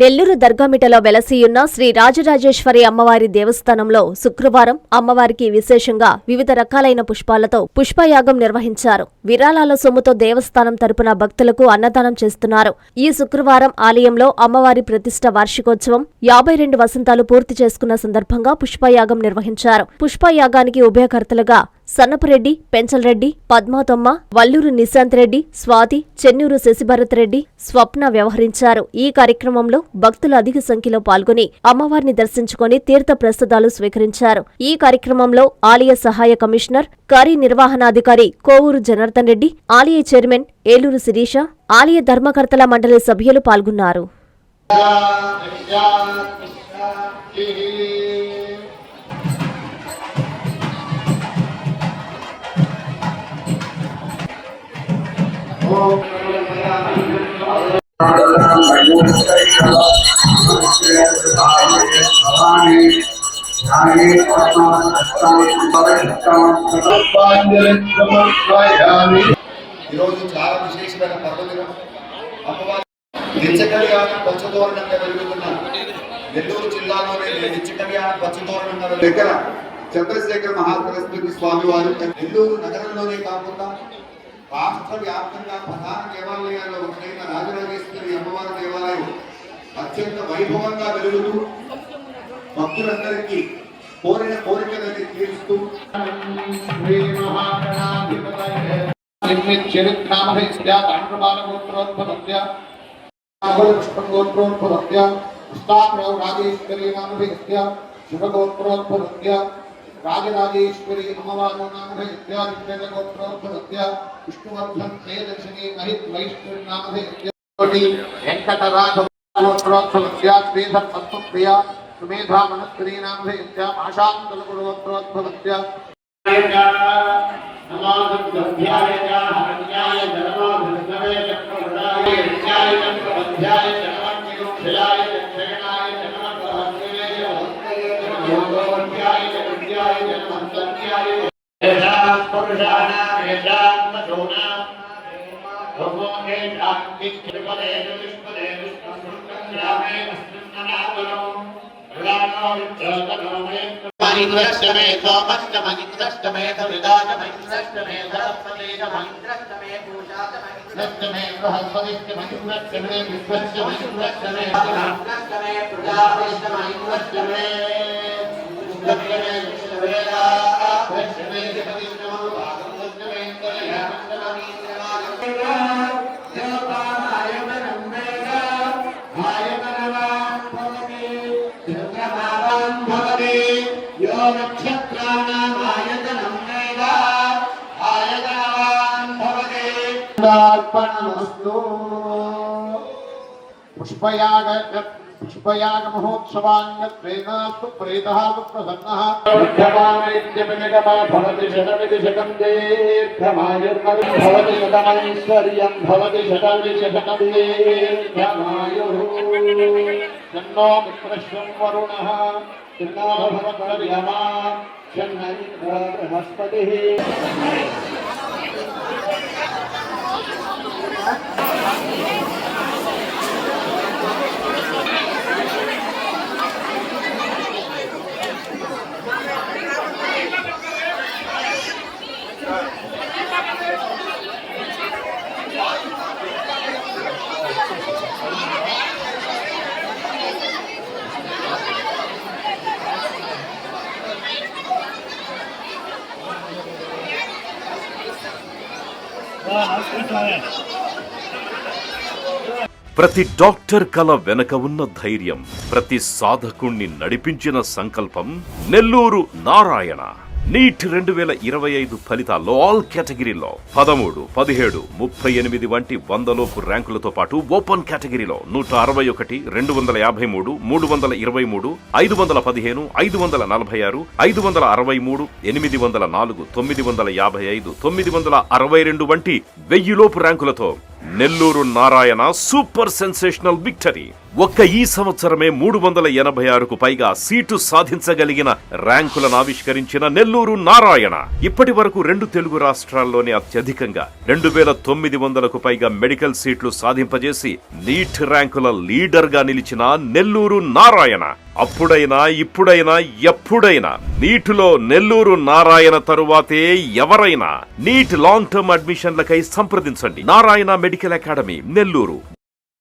నెల్లూరు దర్గామిటలో వెలసియున్న శ్రీ రాజరాజేశ్వరి అమ్మవారి దేవస్థానంలో శుక్రవారం అమ్మవారికి విశేషంగా వివిధ రకాలైన పుష్పాలతో పుష్పయాగం నిర్వహించారు. విరాళాల సొమ్ముతో దేవస్థానం తరపున భక్తులకు అన్నదానం చేస్తున్నారు. ఈ శుక్రవారం ఆలయంలో అమ్మవారి ప్రతిష్ఠ వార్షికోత్సవం 52 వసంతాలు పూర్తి చేసుకున్న సందర్భంగా పుష్పయాగం నిర్వహించారు. పుష్పయాగానికి ఉభయకర్తలుగా సన్నపరెడ్డి, పెంచల్రెడ్డి, పద్మాతమ్మ, వల్లూరు నిశాంత్ రెడ్డి, స్వాతి, చెన్నూరు శశిభరత్ రెడ్డి, స్వప్న వ్యవహరించారు. ఈ కార్యక్రమంలో భక్తులు అధిక సంఖ్యలో పాల్గొని అమ్మవారిని దర్శించుకుని తీర్థ ప్రసాదాలు స్వీకరించారు. ఈ కార్యక్రమంలో ఆలయ సహాయ కమిషనర్, కార్యనిర్వహణాధికారి కోవూరు జనార్దన్ రెడ్డి, ఆలయ చైర్మన్ ఏలూరు శిరీష, ఆలయ ధర్మకర్తల మండలి సభ్యులు పాల్గొన్నారు. ఈరోజు చాలా విశేషమైన పర్వదినం. అమ్మవారి నిత్యకళ్యాణం పంచతోరణంగా వెలుగుతున్న నెల్లూరు జిల్లాలోనే నిత్యకళ్యాణం పంచతోరణంగా దగ్గర చంద్రశేఖర మహాసరస్వతి స్వామి వారు నెల్లూరు నగరంలోనే కాకుండా రాష్ట్ర వ్యాప్తంగా ప్రధాన దేవాలయాల్లో ఒకటైన రాజరాజేశ్వరి అమ్మవారి దేవాలయం అత్యంత వైభవంగా వెలుగుతూ భక్తులందరికీ కోరిన కోరికలని తీరుస్తూ రాజరాజేశ్వరి అమ్మవారు నామధేయ విష్ణువర్ధన్ ప్రియదర్శిని మహిత్ వైష్ణవి నామధేయ వెంకటరాఘవోత్రోద్భవస్య శ్రీధర్ తత్వప్రియ సుమేధా మనస్కరీ నామధేయ ఆశాంతలగోత్రోద్భవస్య పుష్పయాగ మహోత్సవాన్యత్రేనాస్తు ప్రేతః ప్రసన్నః భవతి శతమితి శతం దీర్ఘమాయుర్భవతి భవతి శతమైశ్వర్యం భవతి శతమితి శతం దీర్ఘమాయుః తన్నో మిత్రశ్వం వరుణః తన్నో భవత్వర్యమా శన్నైః బృహస్పతిః. ప్రతి డాక్టర్ కల వెనక ఉన్న ధైర్యం, ప్రతి సాధకుణ్ణి నడిపించిన సంకల్పం నెల్లూరు నారాయణ. నీట్ 2025 ఫలితాల్లో ఆల్ కేటగిరీలో 13, 17, 38 వంటి 100లోపు ర్యాంకులతో పాటు ఓపెన్ కేటగిరీలో 161, 253, 323, 515, 546, 563, 804, 955, 962 వంటి 1000లోపు ర్యాంకులతో Nellore Narayana super sensational victory. ఒక్క ఈ సంవత్సరమే 386కు పైగా సీటు సాధించగలిగిన ర్యాంకులను ఆవిష్కరించిన నెల్లూరు నారాయణ ఇప్పటి వరకు 2 తెలుగు రాష్ట్రాల్లోనే అత్యధికంగా 2900కు పైగా మెడికల్ సీట్లు సాధింపజేసి నీట్ ర్యాంకుల లీడర్ గా నిలిచిన నెల్లూరు నారాయణ అప్పుడైనా ఇప్పుడైనా ఎప్పుడైనా నీటిలో నెల్లూరు నారాయణ తరువాతే ఎవరైనా. నీట్ లాంగ్ టర్మ్ అడ్మిషన్లకై సంప్రదించండి. Narayana medical academy, Nellore.